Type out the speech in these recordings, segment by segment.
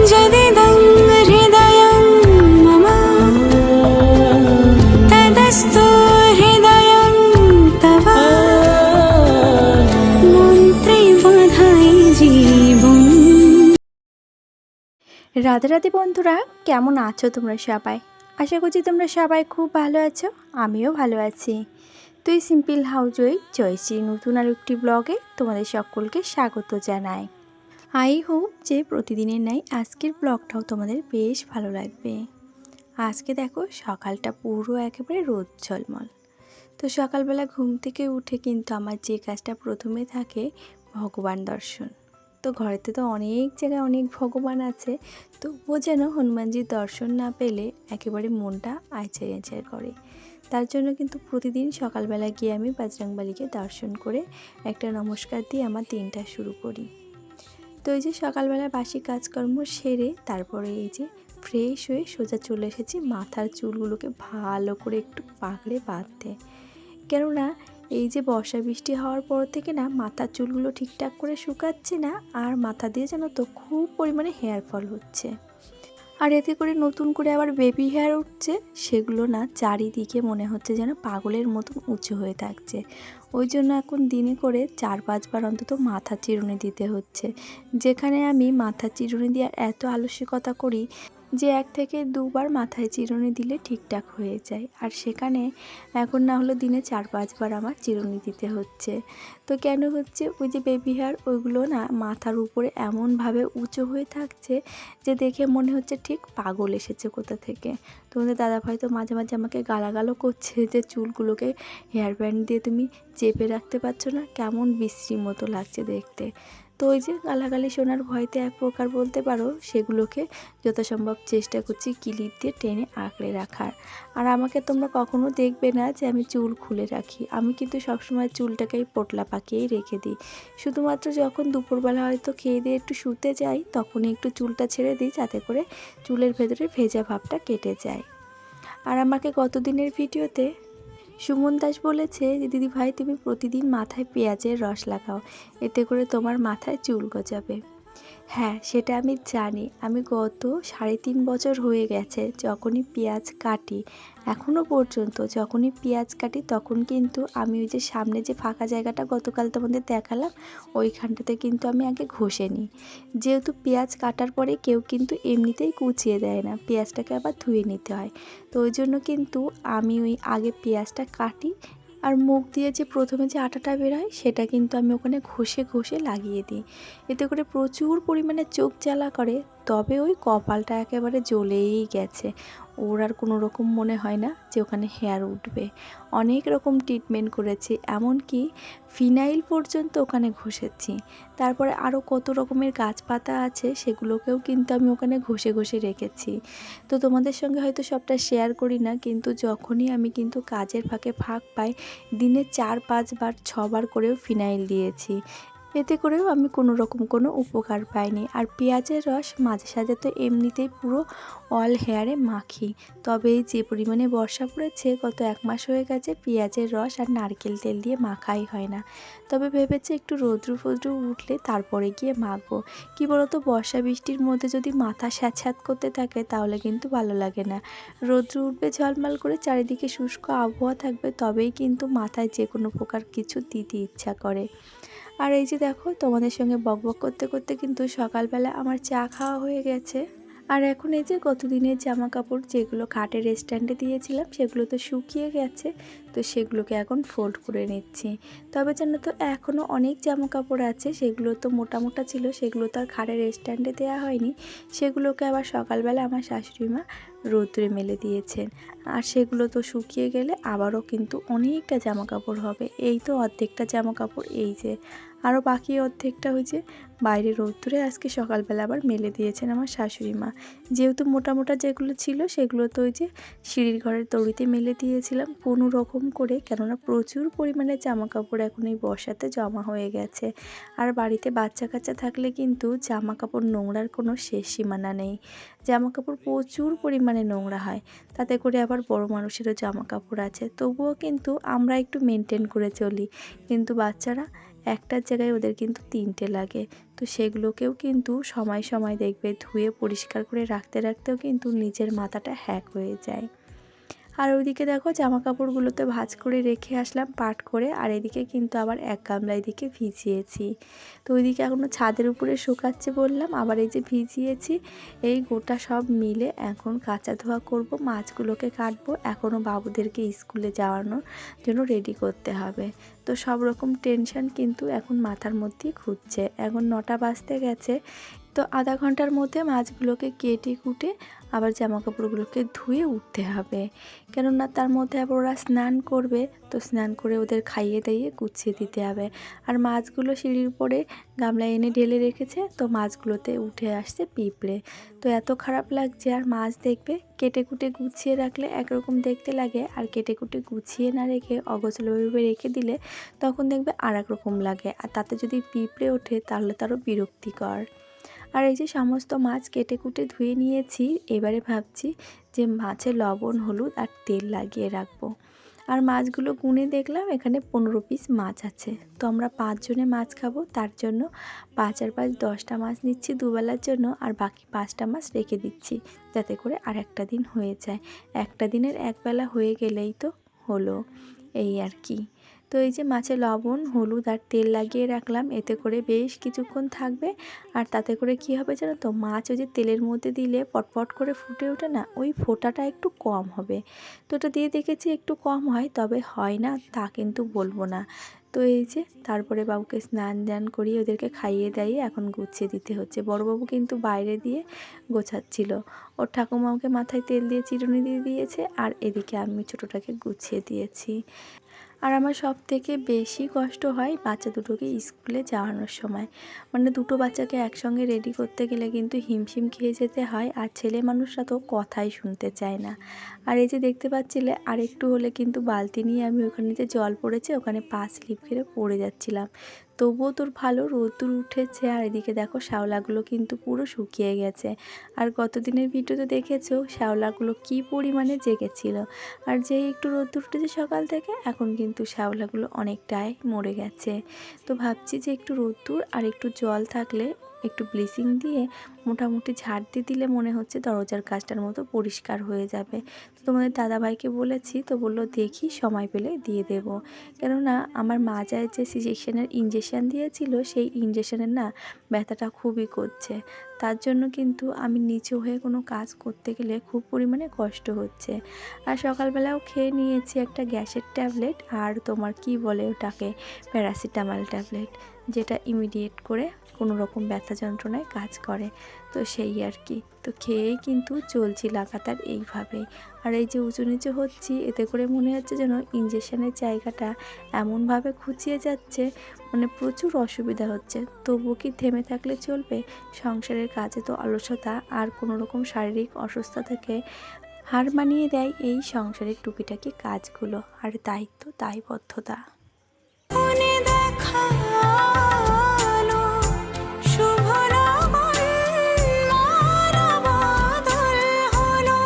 जदिदं हृदयं मम तदस्तु हृदयं तव মন্ত্রে বাঁধাই জীবন। রাধে রাধে বন্ধুরা, কেমন আছো তোমরা সবাই? আশা করছি তোমরা সবাই খুব ভালো আছো, আমিও ভালো আছি। তুই সিম্পল হাউজই জয়শ্রী নতুন আর একটি ব্লগে তোমাদের সকলকে স্বাগত জানাই। আই হোপ যে প্রতিদিনের ন্যায় আজকের ব্লগটাও তোমাদের বেশ ভালো লাগবে। আজকে দেখো সকালটা পুরো একেবারে রোদ ঝলমল। তো সকালবেলা ঘুম থেকে উঠে কিন্তু আমার যে কাজটা প্রথমে থাকে ভগবান দর্শন। তো ঘরেতে তো অনেক জায়গায় অনেক ভগবান আছে, তো ও যেন হনুমানজির দর্শন না পেলে একেবারে মনটা আইচাই আইচাই করে। তার জন্য কিন্তু প্রতিদিন সকালবেলা গিয়ে আমি বজরংবলীকে দর্শন করে একটা নমস্কার দিয়ে আমার দিনটা শুরু করি। তো এই যে সকালবেলা বাসি কাজকর্ম সেরে তারপরে এই যে ফ্রেশ হয়ে সোজা চলে এসেছি মাথার চুলগুলোকে ভালো করে একটু পাকড়ে বাঁধতে। কেননা এই যে বর্ষা বৃষ্টি হওয়ার পর থেকে না মাথার চুলগুলো ঠিকঠাক করে শুকাচ্ছে না, আর মাথা দিয়ে যেন তো খুব পরিমাণে হেয়ার ফল হচ্ছে। আর এতে করে নতুন করে আবার বেবি হেয়ার উঠছে, সেগুলো না চারিদিকে মনে হচ্ছে যেন পাগলের মতন উঁচু হয়ে থাকছে। ওই জন্য এখন দিনে করে 4-5 বার অন্তত মাথা চিরুনি দিতে হচ্ছে। যেখানে আমি মাথা চিরুনি দেওয়ার এত আলস্যকতা করি যে 1 থেকে 2 বার মাথায় চিরুনি দিলে ঠিকঠাক হয়ে যায়, আর সেখানে এখন না হলো দিনে 4-5 বার আমার চিরুনি দিতে হচ্ছে। তো কেন হচ্ছে? ওই যে বেবি হেয়ার ওইগুলো না মাথার উপরে এমনভাবে উঁচু হয়ে থাকছে যে দেখে মনে হচ্ছে ঠিক পাগল এসেছে কোথা থেকে। তোমাদের দাদাভাই তো মাঝে মাঝে আমাকে গালাগালও করছে যে চুলগুলোকে হেয়ার ব্যান্ড দিয়ে তুমি চেপে রাখতে পারছো না, কেমন বিশ্রী মতো লাগছে দেখতে। তো ওই যে গালাগালি শোনার ভয়তে এক প্রকার বলতে পারো সেগুলোকে যথাসম্ভব চেষ্টা করছি ক্লিপ দিয়ে টেনে আঁকড়ে রাখার। আর আমাকে তোমরা কখনো দেখবে না যে আমি চুল খুলে রাখি, আমি কিন্তু সবসময় চুলটাকেই পোটলা পাকিয়েই রেখে দিই। শুধুমাত্র যখন দুপুরবেলা হয়তো খেয়ে দিয়ে একটু শুতে যাই তখনই একটু চুলটা ছেড়ে দিই, যাতে করে চুলের ভেতরে ভেজা ভাবটা কেটে যায়। আর আমাকে গতদিনের ভিডিওতে সুমন দাস বলেছে যে দিদি ভাই তুমি প্রতিদিন মাথায় পেঁয়াজের রস লাগাও, এতে করে তোমার মাথায় চুল গজাবে। হ্যাঁ, সেটা আমি জানি। আমি গত 3.5 বছর হয়ে গেছে যখনই পেঁয়াজ কাটি, এখনও পর্যন্ত যখনই পেঁয়াজ কাটি তখন কিন্তু আমি ওই যে সামনে যে ফাঁকা জায়গাটা গতকাল তোমাদের দেখালাম ওইখানটাতে কিন্তু আমি আগে ঘষে নিই। যেহেতু পেঁয়াজ কাটার পরে কেউ কিন্তু এমনিতেই কুচিয়ে দেয় না, পেঁয়াজটাকে আবার ধুয়ে নিতে হয়। তো ওই জন্য কিন্তু আমি ওই আগে পেঁয়াজটা কাটি, আর মুখ দিয়ে যে প্রথমে যে আটাটা বেরোয় সেটা কিন্তু আমি ওখানে ঘষে ঘষে লাগিয়ে দিই। এতে করে প্রচুর পরিমাণে চোখ জ্বালা করে, তবে ওই কপালটা একেবারে জ্বলেই গেছে। ওর আর কোনো রকম মনে হয় না যে ওখানে হেয়ার উঠবে। অনেক রকম ট্রিটমেন্ট করেছি, এমনকি ফিনাইল পর্যন্ত ওখানে ঘষেছি। তারপরে আরও কত রকমের গাছপাতা আছে সেগুলোকেও কিন্তু আমি ওখানে ঘষে ঘষে রেখেছি। তো তোমাদের সঙ্গে হয়তো সবটা শেয়ার করি না, কিন্তু যখনই আমি কিন্তু কাজের ফাঁকে ফাঁক পাই দিনে 4-5 বার 6 বার করেও ফিনাইল দিয়েছি। এতে করেও আমি কোনো রকম কোনো উপকার পাইনি। আর পেঁয়াজের রস মাঝে সাঝে তো এমনিতেই পুরো অল হেয়ারে মাখি, তবে যে পরিমাণে বর্ষা পড়েছে গত 1 মাস হয়ে গেছে পেঁয়াজের রস আর নারকেল তেল দিয়ে মাখাই হয় না। তবে ভেবেছি একটু রৌদ্রু ফৌদ্রু উঠলে তারপরে গিয়ে মাখবো। কী বলতো, বর্ষা বৃষ্টির মধ্যে যদি মাথা স্যাঁতস্যাঁত করতে থাকে তাহলে কিন্তু ভালো লাগে না। রৌদ্র উঠবে ঝলমল করে, চারিদিকে শুষ্ক আবহাওয়া থাকবে, তবেই কিন্তু মাথায় যে কোনো প্রকার কিছু দিতে ইচ্ছা করে। আর এই যে দেখো তোমাদের সঙ্গে বকবক করতে করতে কিন্তু সকালবেলা আমার চা খাওয়া হয়ে গেছে। আর এখন এই যে গতদিনের জামা কাপড় যেগুলো খাটের স্ট্যান্ডে দিয়েছিলাম সেগুলো তো শুকিয়ে গেছে, তো সেগুলোকে এখন ফোল্ড করে নিচ্ছি। তবে জানো তো এখনও অনেক জামা কাপড় আছে, সেগুলো তো মোটা মোটা ছিল, সেগুলো তো আর খাটের স্ট্যান্ডে দেওয়া হয়নি। সেগুলোকে আবার সকালবেলা আমার শাশুড়ি মা রোদ্রে মেলে দিয়েছেন, আর সেগুলো তো শুকিয়ে গেলে আবারও কিন্তু অনেকটা জামা কাপড় হবে। এই তো অর্ধেকটা জামা কাপড়, এই যে আরও বাকি অর্ধেকটা হয়েছে বাইরে রোদ্দুরে আজকে সকালবেলা আবার মেলে দিয়েছেন আমার শাশুড়ি মা। যেহেতু মোটা মোটা যেগুলো ছিল সেগুলো তো ওই যে সিঁড়ির ঘরের দড়িতে মেলে দিয়েছিলাম কোনো রকম করে, কেননা প্রচুর পরিমাণে জামা কাপড় এখন এই বর্ষাতে জমা হয়ে গেছে। আর বাড়িতে বাচ্চা কাচ্চা থাকলে কিন্তু জামা কাপড় নোংরার কোনো শেষ সীমানা নেই। জামা কাপড় প্রচুর পরিমাণে নোংরা হয়, তাতে করে আবার বড় মানুষেরও জামা কাপড় আছে, তবুও কিন্তু আমরা একটু মেনটেন করে চলি। কিন্তু বাচ্চারা একটার জায়গায় ওদের কিন্তু 3টে লাগে। তো সেগুলোকেও কিন্তু সময় সময় দেখবে ধুয়ে পরিষ্কার করে রাখতে রাখতেও কিন্তু নিজের মাথাটা হ্যাক হয়ে যায়। আর ওইদিকে দেখো জামা কাপড়গুলোতে ভাঁজ করে রেখে আসলাম পাট করে, আর এদিকে কিন্তু আবার এক গামলা এদিকে ভিজিয়েছি। তো ওইদিকে এখনও ছাদের উপরে শুকাচ্ছে বললাম, আবার এই যে ভিজিয়েছি, এই গোটা সব মিলে এখন কাঁচা ধোয়া করব, মাছগুলোকে কাটবো, এখনও বাবুদেরকে স্কুলে যাওয়ানোর জন্য রেডি করতে হবে। তো সব রকম টেনশন কিন্তু এখন মাথার মধ্যেই ঘুরছে। এখন 9টা বাজতে গেছে, তো আধা ঘন্টার মধ্যে মাছগুলোকে কেটে কুটে আবার জামা কাপড়গুলোকে ধুয়ে উঠতে হবে, কেননা তার মধ্যে আবার ওরা স্নান করবে। তো স্নান করে ওদের খাইয়ে দাইয়ে গুছিয়ে দিতে হবে। আর মাছগুলো সিঁড়ির উপরে গামলায় এনে ঢেলে রেখেছে, তো মাছগুলোতে উঠে আসছে পিঁপড়ে। তো এত খারাপ লাগছে। আর মাছ দেখবে কেটে কুটে গুছিয়ে রাখলে একরকম দেখতে লাগে, আর কেটে কুটে গুছিয়ে না রেখে অগোছালোভাবে রেখে দিলে তখন দেখবে আর এক রকম লাগে। আর তাতে যদি পিঁপড়ে ওঠে তাহলে তারও বিরক্তিকর। আর এই যে সমস্ত মাছ কেটে কুটে ধুয়ে নিয়েছি, এবারে ভাবছি যে মাছে লবণ হলুদ আর তেল লাগিয়ে রাখবো। আর মাছগুলো গুনে দেখলাম এখানে 15 পিস মাছ আছে। তো আমরা 5 জনে মাছ খাবো, তার জন্য 5 আর 5 10টা মাছ নিচ্ছি দুবেলার জন্য, আর বাকি 5টা মাছ রেখে দিচ্ছি যাতে করে আর একটা দিন হয়ে যায়। একটা দিনের একবেলা হয়ে গেলেই তো হলো, এই আর কি। তো এই যে মাছে লবণ হলুদ আর তেল লাগিয়ে রাখলাম, এতে করে বেশ কিছুক্ষণ থাকবে। আর তাতে করে কি হবে জানো তো, মাছ ওই যে তেলের মধ্যে দিলে পটপট করে ফুটে ওঠে না, ওই ফোঁটাটা একটু কম হবে। তো ওটা দিয়ে দেখেছি একটু কম হয়, তবে হয় না তা কিন্তু বলবো না। তো এই যে তারপরে বাবুকে স্নান দান করিয়ে ওদেরকে খাইয়ে দাইয়ে এখন গুছিয়ে দিতে হচ্ছে। বড়বাবু কিন্তু বাইরে দিয়ে গোছাচ্ছিল, ওর ঠাকুমাকে মাথায় তেল দিয়ে চিরুনি দিয়ে দিয়েছে, আর এদিকে আমি ছোটোটাকে গুছিয়ে দিয়েছি। আর আমার সব থেকে বেশি কষ্ট হয় বাচ্চা দুটোকে স্কুলে যাওয়ানোর সময়। মানে দুটো বাচ্চাকে একসঙ্গে রেডি করতে গেলে কিন্তু হিমশিম খেয়ে যেতে হয়, আর ছেলে মানুষরা তো কথাই শুনতে চায় না। আর এই যে দেখতে পাচ্ছিলে আর একটু হলে কিন্তু বালতি নিয়ে আমি ওখানে যে জল পড়েছে ওখানে পা স্লিপ খেয়ে পড়ে যাচ্ছিলাম। তবুও তোর ভালো রোদ্দুর উঠেছে, আর এদিকে দেখো শ্যাওলাগুলো কিন্তু পুরো শুকিয়ে গেছে। আর গত দিনের ভিডিওতে দেখেছো শ্যাওলাগুলো কি পরিমাণে জেগেছিল। আর যেই একটু রোদ্দুর উঠেছে সকাল থেকে, এখন কিন্তু শ্যাওলাগুলো অনেকটাই মরে গেছে। তো ভাবছি যে একটু রোদ্দুর আর একটু জল থাকলে একটু ব্লিচিং দিয়ে মোটামুটি ঝাড় দিয়ে দিলে মনে হচ্ছে দরজার কাজটার মতো পরিষ্কার হয়ে যাবে। তো তোমাদের দাদাভাইকে বলেছি, তো বললো দেখি সময় পেলে দিয়ে দেব। কেননা আমার মাজায় যে সিজেকশনের ইঞ্জেকশান দিয়েছিল, সেই ইঞ্জেকশানের না ব্যথাটা খুবই করছে। তার জন্য কিন্তু আমি নিচু হয়ে কোনো কাজ করতে গেলে খুব পরিমাণে কষ্ট হচ্ছে। আর সকালবেলাও খেয়ে নিয়েছি একটা গ্যাসের ট্যাবলেট, আর তোমার কি বলে ওটাকে, প্যারাসিটামল ট্যাবলেট, যেটা ইমিডিয়েট করে কোনো রকম ব্যথা যন্ত্রণায় কাজ করে। তো সেই আর কি, তো খেয়েই কিন্তু চলছি লাগাতার এইভাবেই। আর এই যে উঁচু নিচু হচ্ছি, এতে করে মনে হচ্ছে যেন ইঞ্জেকশনের জায়গাটা এমনভাবে খুঁচিয়ে যাচ্ছে, মানে প্রচুর অসুবিধা হচ্ছে। তবুও কি থেমে থাকলে চলবে? সংসারের কাজে তো অলসতা আর কোনো রকম শারীরিক অসুস্থতা থেকে হার মানিয়ে দেয় এই সংসারের টুকিটাকি কাজগুলো, আর দায়িত্ব দায়বদ্ধতা। মনে দেখা আলো, শুভ লগন, মারা বাদল হলো।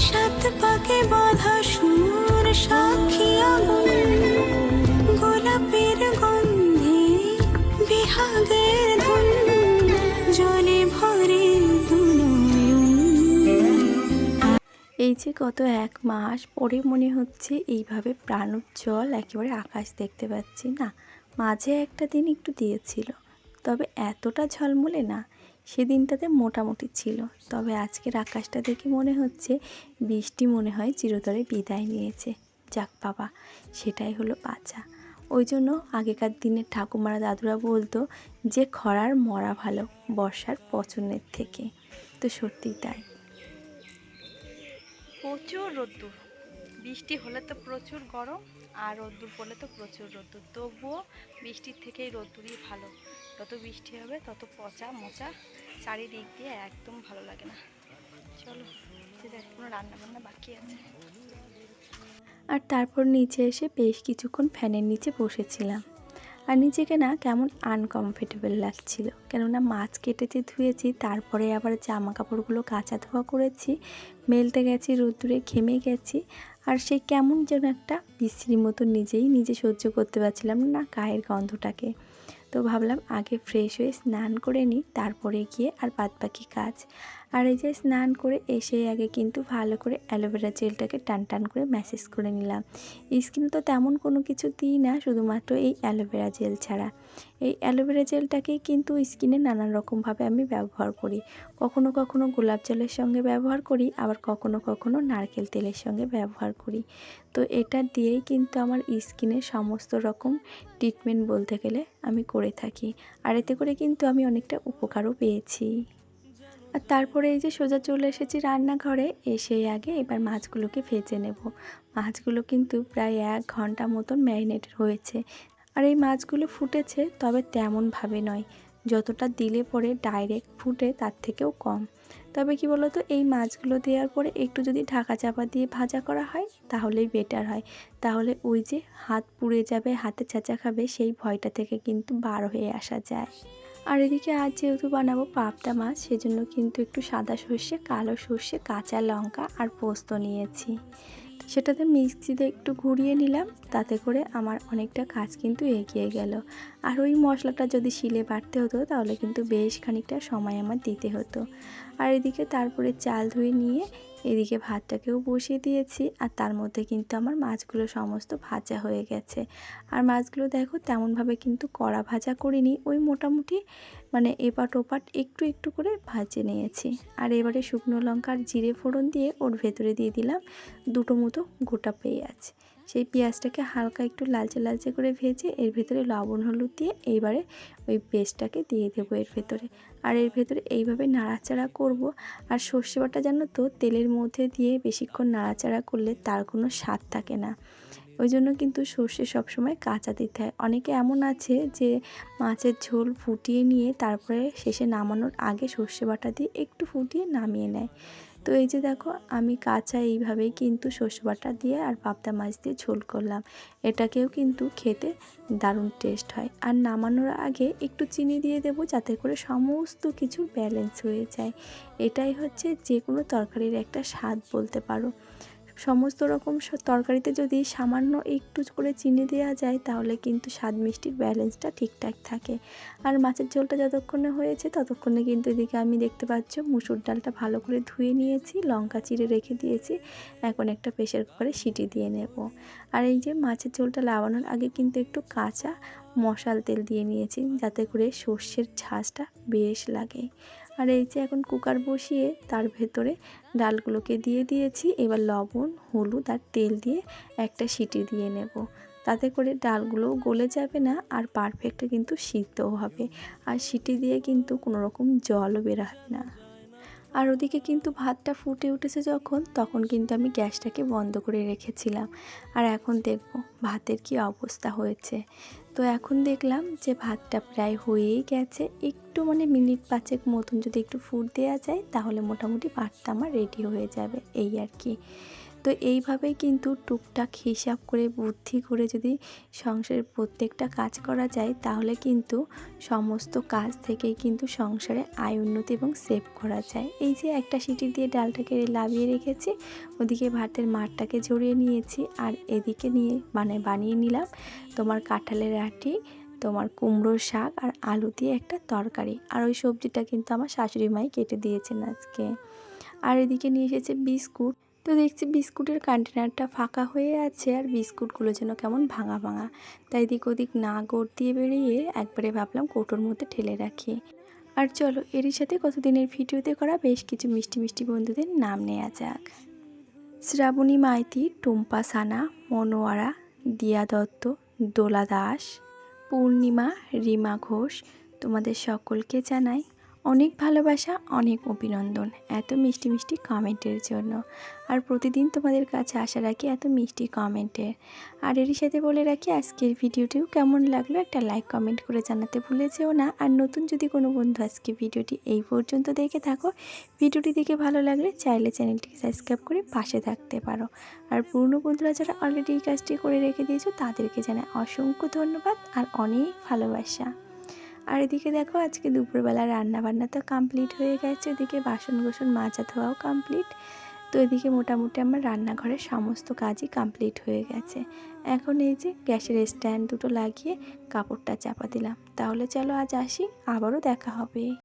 সাত পাকে বাঁধা সুর, সাক্ষী আগুন, গোলাপের গন্ধে বিহাগের ধুন, জলে ভরে দুনয়ন। এই যে গত 1 মাস পরে মনে হচ্ছে এইভাবে প্রাণোজ্জ্বল একেবারে আকাশ দেখতে পাচ্ছি না। মাঝে একটা দিন একটু দিয়েছিল, তবে এতটা ঝলমলে না। সেদিনটাতে মোটামুটি ছিল, তবে আজকের আকাশটা দেখে মনে হচ্ছে বৃষ্টি মনে হয় চিরতরে বিদায় নিয়েছে। যাক বাবা, সেটাই হলো বাঁচা। ওই জন্য আগেকার দিনের ঠাকুমারা দাদুরা বলতো যে খরার মরা ভালো বর্ষার পচনের থেকে। তো সত্যিই তাই। প্রচুর রোদ্দুর, বৃষ্টি হলে তো প্রচুর গরম, আর রোদ্দুর পড়লে তো প্রচুর রোদ্দুর। তবুও বৃষ্টির থেকেই রোদ্দুরই ভালো। যত বৃষ্টি হবে তত পচা মোচা চারিদিক দিয়ে একদম ভালো লাগে না। চলো কোনো রান্না বান্না বাকি আছে। আর তারপর নিচে এসে বেশ কিছুক্ষণ ফ্যানের নিচে বসেছিলাম। আর নিজেকে না কেমন আনকমফর্টেবল লাগছিল, কেননা মাছ কেটেছি ধুয়েছি, তারপরে আবার জামা কাপড়গুলো কাচা ধোয়া করেছি, মেলতে গেছি রোদ্দুরে, ঘেমে গেছি। আর সেই কেমন যেন একটা বিশ্রীর মতো নিজে সহ্য করতে পারছিলাম না গায়ের গন্ধটাকে। তো ভাবলাম আগে ফ্রেশ হয়ে স্নান করে নিই, তারপরে গিয়ে আর বাদবাকি কাজ। আর এই যে স্নান করে এসে আগে কিন্তু ভালো করে অ্যালোভেরা জেলটাকে টান করে ম্যাসেজ করে নিলাম। স্কিনে তো তেমন কোনো কিছু দিই না, শুধুমাত্র এই অ্যালোভেরা জেল ছাড়া। এই অ্যালোভেরা জেলটাকেই কিন্তু স্কিনে নানান রকমভাবে আমি ব্যবহার করি। কখনো গোলাপ জলের সঙ্গে ব্যবহার করি, আবার কখনো নারকেল তেলের সঙ্গে ব্যবহার করি। তো এটা দিয়েই কিন্তু আমার স্কিনের সমস্ত রকম ট্রিটমেন্ট বলতে গেলে আমি করে থাকি। আর এতে করে কিন্তু আমি অনেকটা উপকারও পেয়েছি। আর তারপরে এই যে সোজা চলে এসেছি রান্নাঘরে। এসে আগে এবার মাছগুলোকে ভেজে নেব। মাছগুলো কিন্তু প্রায় 1 ঘন্টা মতন ম্যারিনেটেড হয়েছে। আর এই মাছগুলো ফুটেছে, তবে তেমনভাবে নয়, যতটা দিলে পরে ডাইরেক্ট ফুটে তার থেকেও কম। তবে কি বলতো, এই মাছগুলো দেওয়ার পরে একটু যদি ঢাকা চাপা দিয়ে ভাজা করা হয় তাহলেই বেটার হয়। তাহলে ওই যে হাত পুড়ে যাবে, হাতে ছ্যাঁচা খাবে, সেই ভয়টা থেকে কিন্তু বার হয়ে আসা যায়। আর এদিকে আজ যেহেতু বানাবো পাবদা মাছ, সেজন্য কিন্তু একটু সাদা সর্ষে, কালো সর্ষে, কাঁচা লঙ্কা আর পোস্ত নিয়েছি। সেটাতে মিক্সিতে একটু ঘুরিয়ে নিলাম, তাতে করে আমার অনেকটা কাজ কিন্তু এগিয়ে গেল। আর ওই মশলাটা যদি শিলে বাটতে হতো তাহলে কিন্তু বেশ খানিকটা সময় আমার দিতে হতো। আর এদিকে তারপরে চাল ধুয়ে নিয়ে এদিকে ভাতটাকেও বসিয়ে দিয়েছি। আর তার মধ্যে কিন্তু আমার মাছগুলো সমস্ত ভাজা হয়ে গেছে। আর মাছগুলো দেখো তেমনভাবে কিন্তু কড়া ভাজা করিনি, ওই মোটামুটি মানে এপাট ওপাট একটু করে ভাজে নিয়েছি। আর এবারে শুকনো লঙ্কা আর জিরে ফোড়ন দিয়ে ওর ভেতরে দিয়ে দিলাম 2টো মতো গোটা পেঁয়াজ। সেই পেঁয়াজটাকে হালকা একটু লালচে করে ভেজে এর ভেতরে লবণ হলুদ দিয়ে এইবারে ওই পেস্টটাকে দিয়ে দেবো এর ভেতরে। আর এর ভেতরে এইভাবে নাড়াচাড়া করব। আর সর্ষে বাটা জানো তো তেলের মধ্যে দিয়ে বেশিক্ষণ নাড়াচাড়া করলে তার কোনো স্বাদ থাকে না। ওই জন্য কিন্তু সর্ষে সবসময় কাঁচা দিতে হয়। অনেকে এমন আছে যে মাছের ঝোল ফুটিয়ে নিয়ে তারপরে শেষে নামানোর আগে সর্ষে বাটা দিয়ে একটু ফুটিয়ে নামিয়ে নেয়। তো এই যে দেখো আমি কাঁচা এইভাবেই কিন্তু সর্ষে বাটা দিয়ে আর পাবদা মাছ দিয়ে ঝোল করলাম। এটাকেও কিন্তু খেতে দারুণ টেস্ট হয়। আর নামানোর আগে একটু চিনি দিয়ে দেবো, যাতে করে সমস্ত কিছু ব্যালেন্স হয়ে যায়। এটাই হচ্ছে যে কোনো তরকারির একটা স্বাদ বলতে পারো। সমস্ত রকম তরকারিতে যদি সামান্য একটু করে চিনি দেওয়া যায় তাহলে কিন্তু স্বাদ মিষ্টির ব্যালেন্সটা ঠিকঠাক থাকে। আর মাছের ঝোলটা যতক্ষণে হয়েছে ততক্ষণে কিন্তু এদিকে আমি দেখতে পাচ্ছ মুসুর ডালটা ভালো করে ধুয়ে নিয়েছি, লঙ্কা চিড়ে রেখে দিয়েছি। এখন একটা প্রেসার কুকারে সিটি দিয়ে নেব। আর এই যে মাছের ঝোলটা নামানোর আগে কিন্তু একটু কাঁচা মশাল তেল দিয়ে নিয়েছি, যাতে করে সর্ষের ঝাঁজটা বেশ লাগে। আর এই যে এখন কুকার বসিয়ে তার ভেতরে ডালগুলোকে দিয়ে দিয়েছি। এবার লবণ, হলুদ আর তেল দিয়ে একটা সিটি দিয়ে নেব। তাতে করে ডালগুলোও গলে যাবে না আর পারফেক্ট কিন্তু সিদ্ধও হবে। আর সিটি দিয়ে কিন্তু কোনো রকম জলও বেরোবে না। আর ওদিকে কিন্তু ভাতটা ফুটে উঠেছে যখন, তখন কিন্তু আমি গ্যাসটাকে বন্ধ করে রেখেছিলাম। আর এখন দেখব ভাতের কি অবস্থা হয়েছে। তো এখন দেখলাম যে ভাতটা প্রায় হয়েই গেছে। একটু মানে মিনিট 5 মতন যদি একটু ফুট দেওয়া যায় তাহলে মোটামুটি ভাতটা আমার রেডি হয়ে যাবে, এই আর কি। তো এইভাবেই কিন্তু টুকটাক হিসাব করে বুদ্ধি করে যদি সংসারের প্রত্যেকটা কাজ করা যায় তাহলে কিন্তু সমস্ত কাজ থেকেই কিন্তু সংসারে আয় উন্নতি এবং সেভ করা যায়। এই যে একটা সিটি দিয়ে ডালটাকে লাভিয়ে রেখেছি, ওদিকে ভাতের মাঠটাকে ঝরিয়ে নিয়েছি। আর এদিকে নিয়ে বানিয়ে নিলাম তোমার কাঁঠালের আঁটি, তোমার কুমড়োর শাক আর আলু দিয়ে একটা তরকারি। আর ওই সবজিটা কিন্তু আমার শাশুড়ি মাই কেটে দিয়েছেন আজকে। আর এদিকে নিয়ে এসেছে বিস্কুট। তো দেখছি বিস্কুটের কন্টেনারটা ফাঁকা হয়ে আছে আর বিস্কুটগুলো যেন কেমন ভাঙা। তাই এদিক ওদিক না গড় দিয়ে বেরিয়ে একবারে ভাবলাম কৌটোর মধ্যে ঠেলে রাখি। আর চলো এরই সাথে কতদিনের ভিডিওতে করা বেশ কিছু মিষ্টি বন্ধুদের নাম নেওয়া যাক। শ্রাবণী মাইতি, টুম্পা সানা, মনোয়ারা, দিয়া দত্ত, দোলা দাস, পূর্ণিমা, রিমা ঘোষ, তোমাদের সকলকে জানাই অনেক ভালোবাসা, অনেক অভিনন্দন এত মিষ্টি কমেন্টের জন্য। আর প্রতিদিন তোমাদের কাছে আশা রাখি এত মিষ্টি কমেন্টের। আর এরই সাথে বলে রাখি আজকের ভিডিওটিও কেমন লাগলো একটা লাইক কমেন্ট করে জানাতে ভুলে যেও না। আর নতুন যদি কোনো বন্ধু আজকে ভিডিওটি এই পর্যন্ত দেখে থাকো, ভিডিওটি দেখে ভালো লাগলে চাইলে চ্যানেলটিকে সাবস্ক্রাইব করে পাশে থাকতে পারো। আর পুরনো বন্ধুরা যারা অলরেডি এই কাজটি করে রেখে দিয়েছো তাদেরকে জানাই অসংখ্য ধন্যবাদ আর অনেক ভালোবাসা। আর এদিকে দেখো আজকে দুপুরবেলা রান্নাবান্না তো কমপ্লিট হয়ে গেছে, এদিকে বাসন মাজা ধোয়াও কমপ্লিট। তো এদিকে মোটামুটি আমার রান্নাঘরের সমস্ত কাজই কমপ্লিট হয়ে গেছে। এখন এই যে গ্যাসের স্ট্যান্ড দুটো লাগিয়ে কাপড়টা চাপা দিলাম। তাহলে চলো আজ আসি, আবারও দেখা হবে।